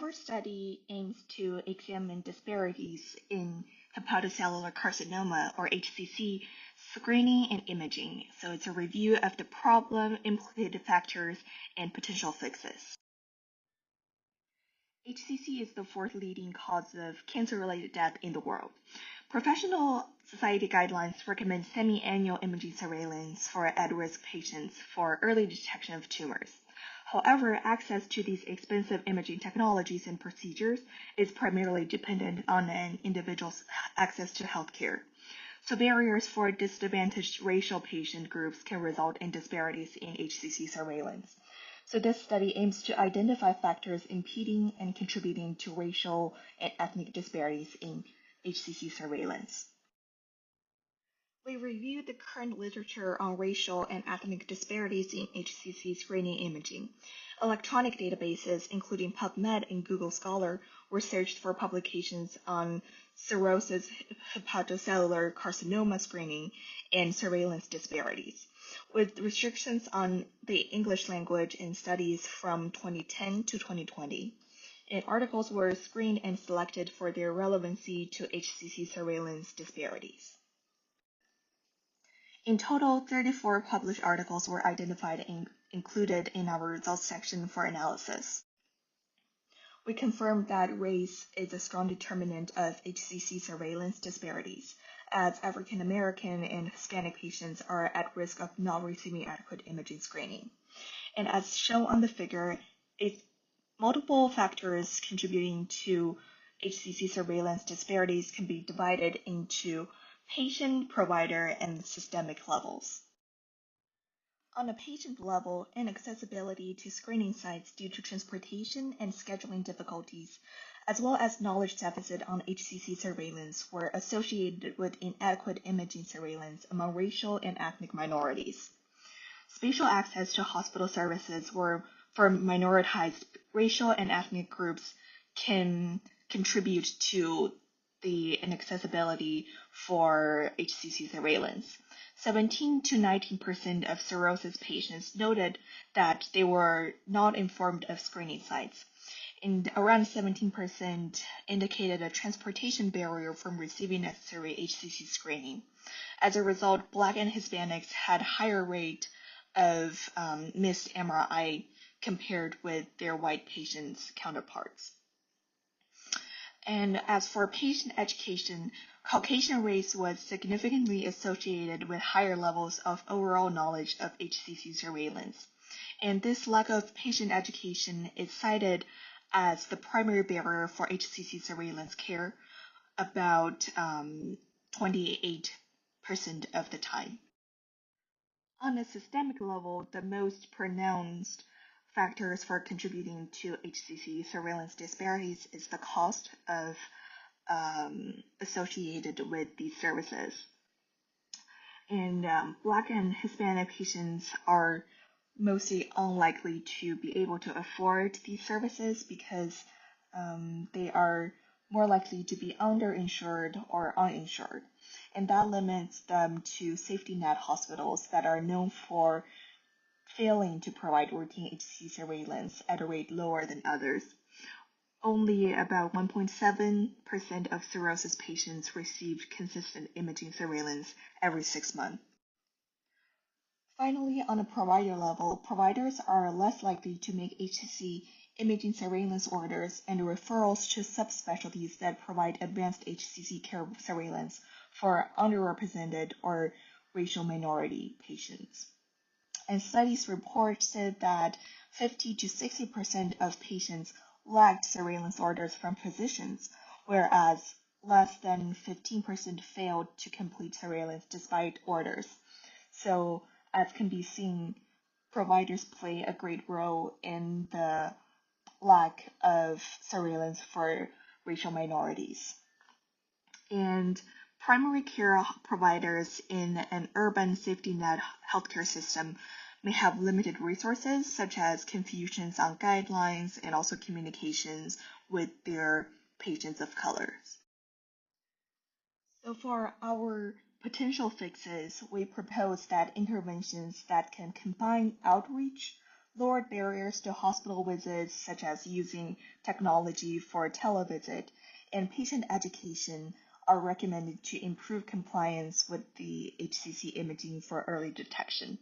Our study aims to examine disparities in hepatocellular carcinoma, or HCC, screening and imaging. So it's a review of the problem, implicated factors, and potential fixes. HCC is the fourth leading cause of cancer-related death in the world. Professional society guidelines recommend semi-annual imaging surveillance for at-risk patients for early detection of tumors. However, access to these expensive imaging technologies and procedures is primarily dependent on an individual's access to healthcare. So barriers for disadvantaged racial patient groups can result in disparities in HCC surveillance. So this study aims to identify factors impeding and contributing to racial and ethnic disparities in HCC surveillance. We reviewed the current literature on racial and ethnic disparities in HCC screening imaging. Electronic databases, including PubMed and Google Scholar, were searched for publications on cirrhosis hepatocellular carcinoma screening and surveillance disparities, with restrictions on the English language in studies from 2010 to 2020. And articles were screened and selected for their relevancy to HCC surveillance disparities. In total, 34 published articles were identified and included in our results section for analysis. We confirmed that race is a strong determinant of HCC surveillance disparities, as African American and Hispanic patients are at risk of not receiving adequate imaging screening. And as shown on the figure, multiple factors contributing to HCC surveillance disparities can be divided into patient, provider, and systemic levels. On a patient level, inaccessibility to screening sites due to transportation and scheduling difficulties, as well as knowledge deficit on HCC surveillance, were associated with inadequate imaging surveillance among racial and ethnic minorities. Spatial access to hospital services for minoritized racial and ethnic groups can contribute to the inaccessibility for HCC surveillance. 17 to 19% of cirrhosis patients noted that they were not informed of screening sites, and around 17% indicated a transportation barrier from receiving necessary HCC screening. As a result, Black and Hispanics had higher rate of missed MRI compared with their white patients' counterparts. And as for patient education, Caucasian race was significantly associated with higher levels of overall knowledge of HCC surveillance. And this lack of patient education is cited as the primary barrier for HCC surveillance care about 28% of the time. On a systemic level, the most pronounced factors for contributing to HCC surveillance disparities is the cost of associated with these services. And Black and Hispanic patients are mostly unlikely to be able to afford these services because they are more likely to be underinsured or uninsured. And that limits them to safety net hospitals that are known for failing to provide routine HCC surveillance at a rate lower than others. Only about 1.7% of cirrhosis patients received consistent imaging surveillance every 6 months. Finally, on a provider level, providers are less likely to make HCC imaging surveillance orders and referrals to subspecialties that provide advanced HCC care surveillance for underrepresented or racial minority patients. And studies reported that 50 to 60% of patients lacked surveillance orders from physicians, whereas less than 15% failed to complete surveillance despite orders. So, as can be seen, providers play a great role in the lack of surveillance for racial minorities. And primary care providers in an urban safety net healthcare system may have limited resources, such as confusions on guidelines and also communications with their patients of color. So for our potential fixes, we propose that interventions that can combine outreach, lowered barriers to hospital visits, such as using technology for televisit, and patient education are recommended to improve compliance with the HCC imaging for early detection.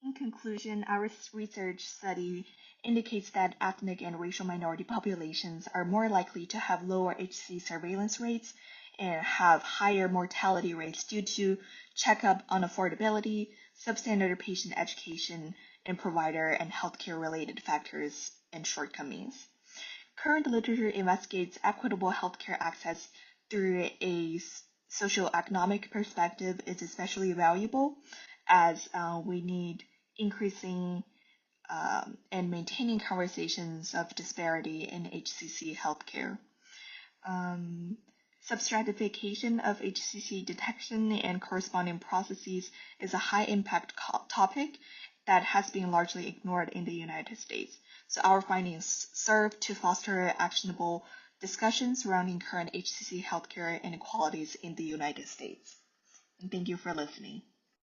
In conclusion, our research study indicates that ethnic and racial minority populations are more likely to have lower HCC surveillance rates and have higher mortality rates due to checkup unaffordability, substandard patient education, and provider and healthcare related factors and shortcomings. Current literature investigates equitable healthcare access through a socioeconomic perspective is especially valuable as we need increasing and maintaining conversations of disparity in HCC healthcare. Substratification of HCC detection and corresponding processes is a high impact topic that has been largely ignored in the United States. So our findings serve to foster actionable discussions surrounding current HCC healthcare inequalities in the United States. And thank you for listening.